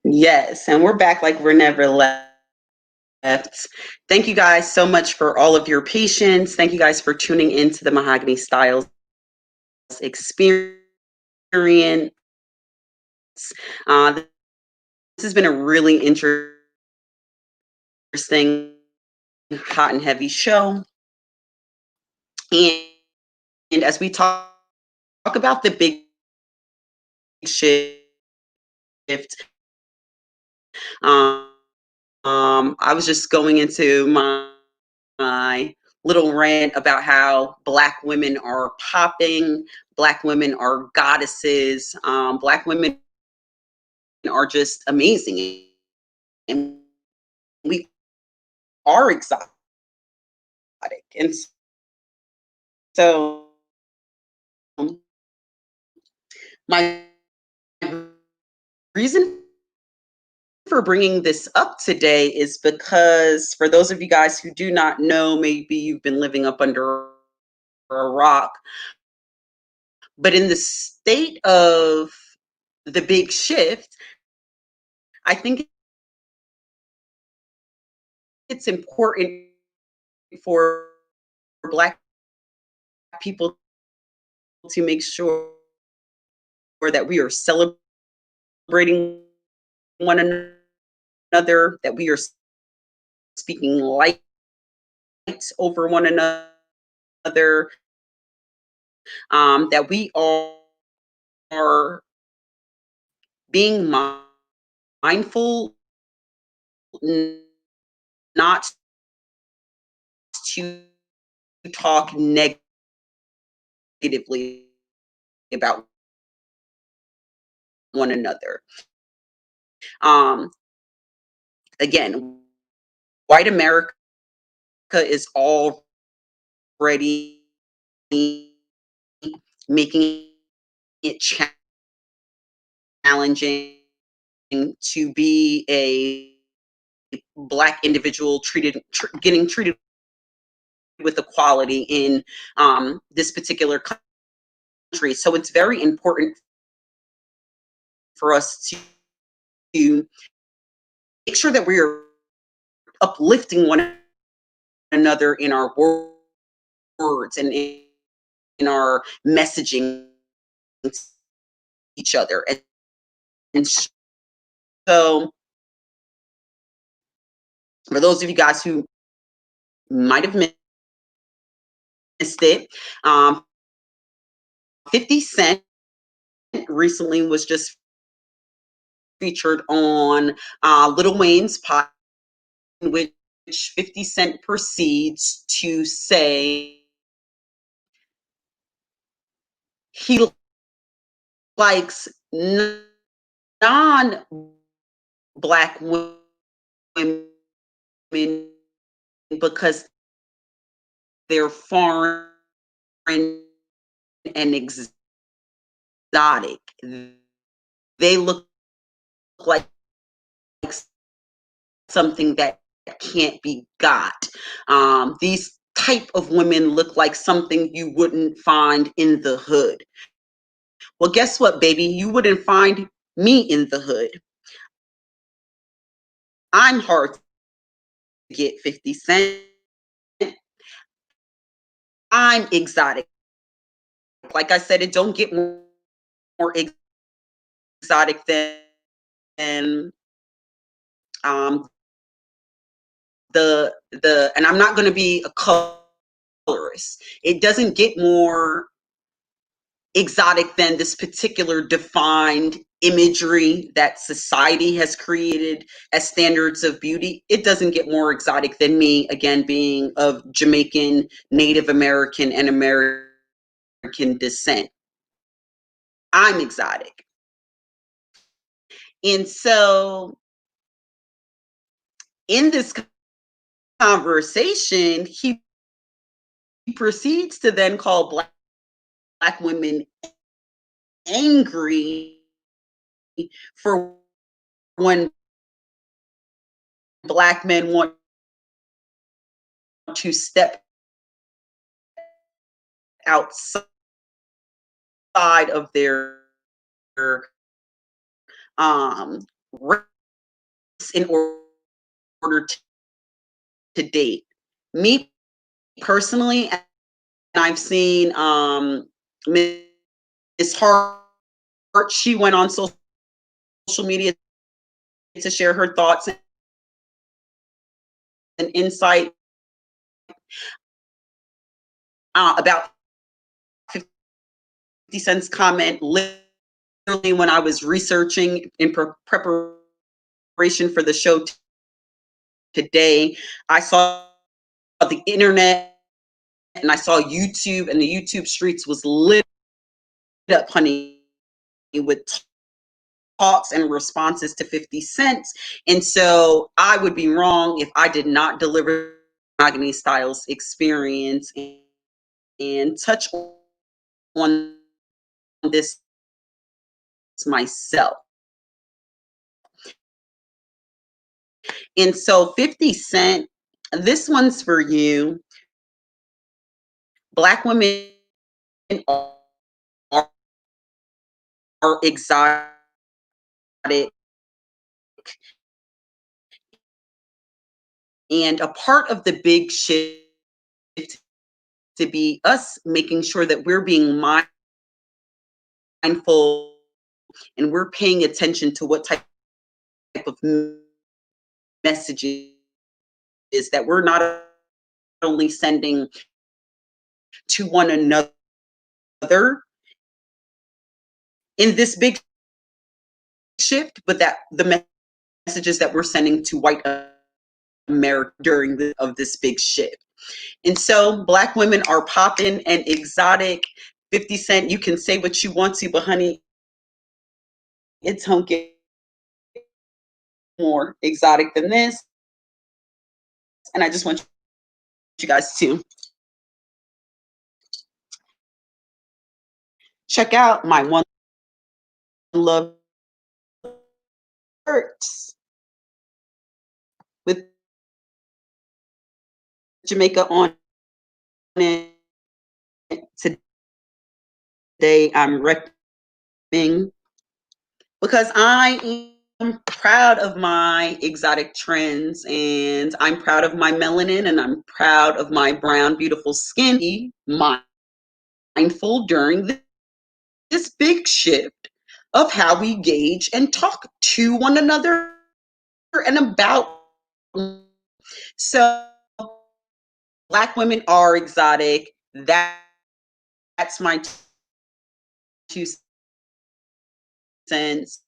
Yes, and we're back like we're never left. Thank you guys so much for all of your patience. Thank you guys for tuning into the Mahogany Stylez experience. This has been a really interesting, hot and heavy show. And, as we talk about the big shift, um, I was just going into my little rant about how Black women are popping, Black women are goddesses, Black women are just amazing, and we are exotic. And so, my reason for bringing this up today is because, for those of you guys who do not know, maybe you've been living up under a rock, but in the state of the big shift, I think it's important for Black people to make sure that we are celebrating one another, that we are speaking light over one another, that we are being mindful not to talk negatively about one another. Um, Again, white America is already making it challenging to be a Black individual getting treated with equality in this particular country. So it's very important for us to make sure that we're uplifting one another in our words and in our messaging to each other. And so, for those of you guys who might have missed it, 50 Cent recently was just featured on Lil Wayne's podcast, in which 50 Cent proceeds to say he likes non-Black women because they're foreign and exotic. they look like something that can't be got. These type of women look like something you wouldn't find in the hood. Well, guess what, baby? You wouldn't find me in the hood. I'm hard to get, 50 Cent. I'm exotic. Like I said, it don't get more exotic than um, the and I'm not going to be a colorist. It doesn't get more exotic than this particular defined imagery that society has created as standards of beauty. It doesn't get more exotic than me, again, being of Jamaican, Native American, and American descent. I'm exotic. And so in this conversation, he proceeds to then call black women angry for when black men want to step outside of their race in order to date. Me personally, and I've seen Miss Hart, she went on social media to share her thoughts and insight about 50 Cent's comment. Literally, when I was researching in preparation for the show today, I saw the internet and I saw YouTube, and the YouTube streets was lit up, honey, with talks and responses to 50 Cent. And so I would be wrong if I did not deliver Mahogany Stylez experience and touch on this myself. And so 50 Cent, this one's for you. Black women are, are exotic, and a part of the big shift to be us making sure that we're being mindful and we're paying attention to what type of messages that we're not only sending to one another in this big shift, but that the messages that we're sending to white America during this big shift. And so black women are popping and exotic. 50 Cent, you can say what you want to, but honey, it don't get more exotic than this. And I just want you guys to check out my One Love shirts with Jamaica on it. Today I'm repping because I am proud of my exotic trends, and I'm proud of my melanin, and I'm proud of my brown, beautiful skin. Be mindful during this big shift of how we gauge and talk to one another and about. So black women are exotic. That's my 2 cents.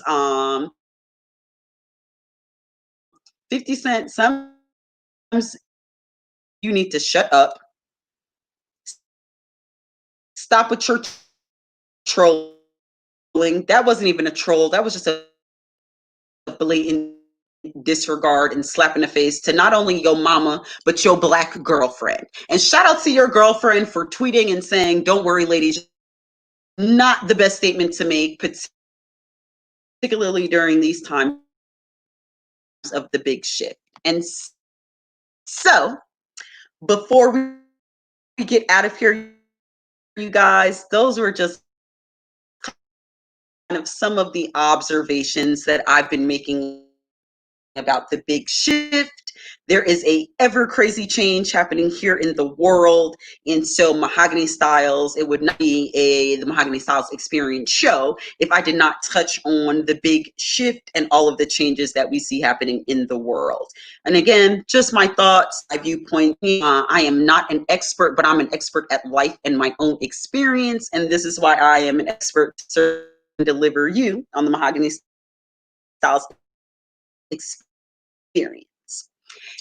Um, 50 Cent, sometimes you need to shut up. Stop with your trolling. That wasn't even a troll. That was just a blatant disregard and slap in the face to not only your mama, but your black girlfriend. And shout out to your girlfriend for tweeting and saying, "Don't worry, ladies, not the best statement to make, particularly during these times of the big shift. And so, before we get out of here, you guys, those were just kind of some of the observations that I've been making about the big shift. There is a ever crazy change happening here in the world. And so Mahogany Stylez, it would not be the Mahogany Stylez Experience show if I did not touch on the big shift and all of the changes that we see happening in the world. And again, just my thoughts, my viewpoint. I am not an expert, but I'm an expert at life and my own experience. And this is why I am an expert to deliver you on the Mahogany Stylez Experience.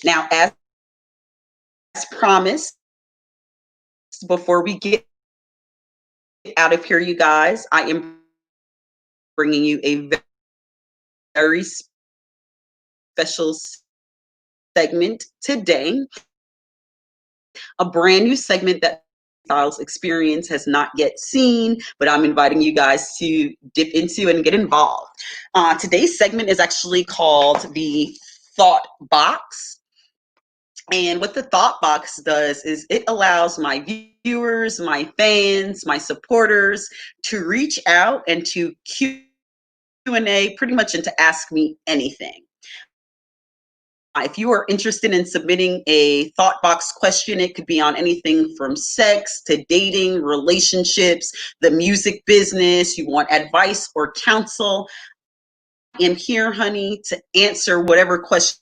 Now, as promised, before we get out of here, you guys, I am bringing you a very special segment today, a brand new segment that Stylez Experience has not yet seen, but I'm inviting you guys to dip into and get involved. Today's segment is actually called the Thought Box. And what the Thought Box does is it allows my viewers, my fans, my supporters to reach out and to Q&A pretty much and to ask me anything. If you are interested in submitting a Thought Box question, it could be on anything from sex to dating, relationships, the music business, you want advice or counsel. I am here, honey, to answer whatever question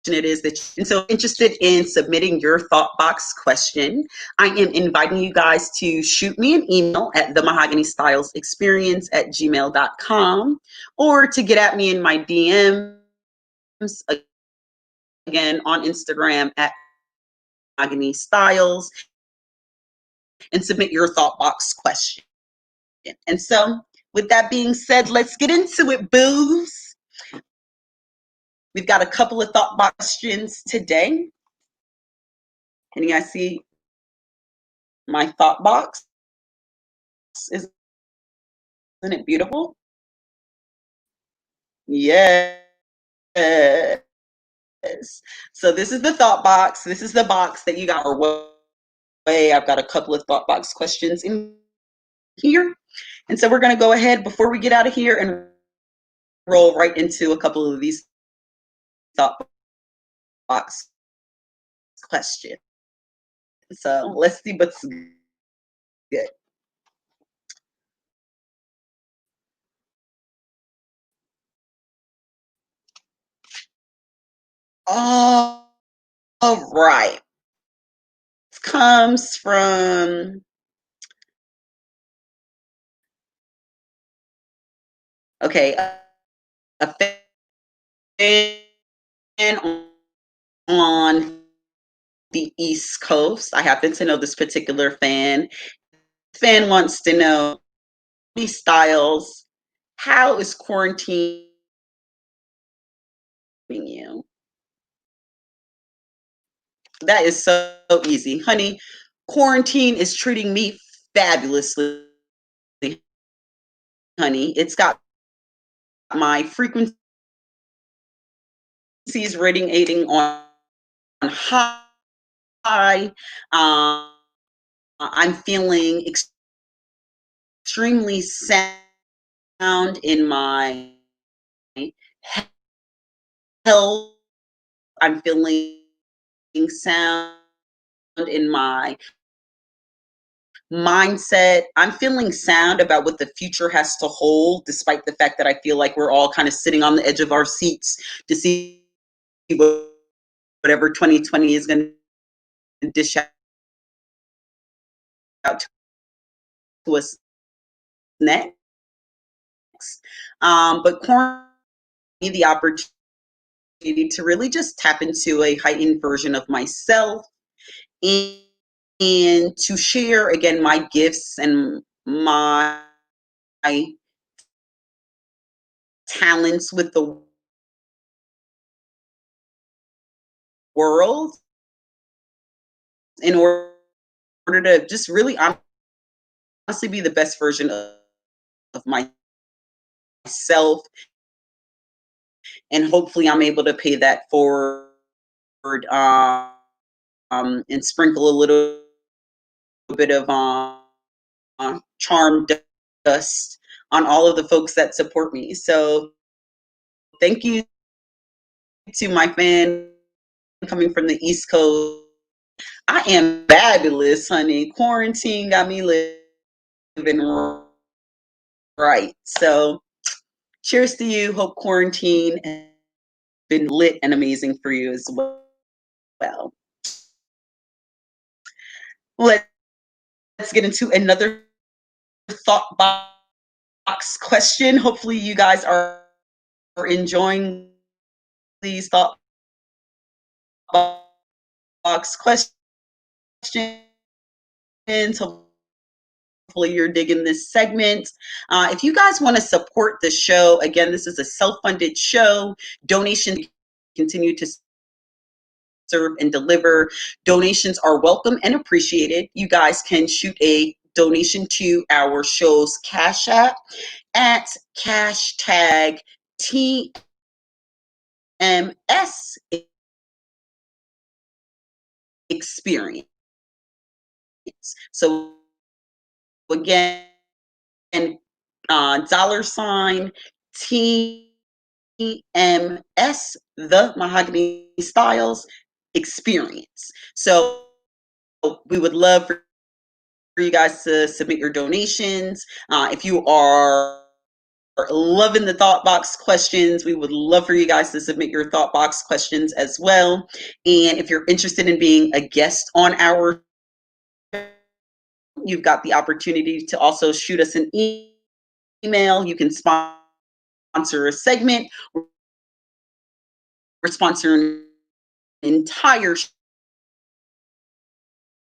it is that and so interested in submitting your Thought Box question. I am inviting you guys to shoot me an email at themahoganystyles@gmail.com or to get at me in my DMs again on Instagram at Mahogany Stylez and submit your Thought Box question. And so with that being said, let's get into it, boos. We've got a couple of Thought Box questions today. Can you guys see my Thought Box? Isn't it beautiful? Yes. So this is the Thought Box. This is the box that you got our way. I've got a couple of Thought Box questions in here. And so we're going to go ahead before we get out of here and roll right into a couple of these Thought Box questions. So let's see what's good. All right. Comes from okay, a fan on the East Coast. I happen to know this particular fan. Fan wants to know, Stylez, how is quarantine you? That is so easy, honey. Quarantine is treating me fabulously, honey. It's got my frequencies radiating on high. I'm feeling extremely sound in my health. I'm feeling sound in my mindset. I'm feeling sound about what the future has to hold, despite the fact that I feel like we're all kind of sitting on the edge of our seats to see whatever 2020 is going to dish out to us next. But quarantine, the opportunity to really just tap into a heightened version of myself and, to share again my gifts and my talents with the world in order to just really honestly be the best version of myself, and hopefully I'm able to pay that forward, and sprinkle a little bit of charm dust on all of the folks that support me. So thank you to my fan coming from the East Coast. I am fabulous, honey. Quarantine got me living right. So cheers to you. Hope quarantine has been lit and amazing for you as well. Let's get into another thought box question. Hopefully you guys are enjoying these thought box questions. Hopefully you're digging this segment. If you guys want to support the show, again, this is a self-funded show. Donations continue to serve and deliver. Donations are welcome and appreciated. You guys can shoot a donation to our show's Cash App at #TMS experience. So again, $sign TMS, the Mahogany Stylez experience. So we would love for you guys to submit your donations. If you are loving the thought box questions, we would love for you guys to submit your thought box questions as well. And if you're interested in being a guest on our show, you've got the opportunity to also shoot us an email. You can sponsor a segment. We're sponsoring an entire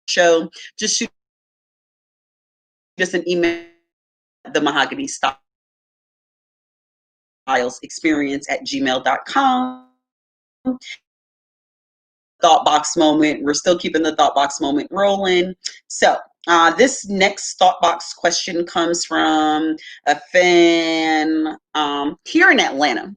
show. Just shoot us an email, the Mahogany Stylez experience at gmail.com. Thought box moment. We're still keeping the thought box moment rolling. So this next thought box question comes from a fan here in Atlanta.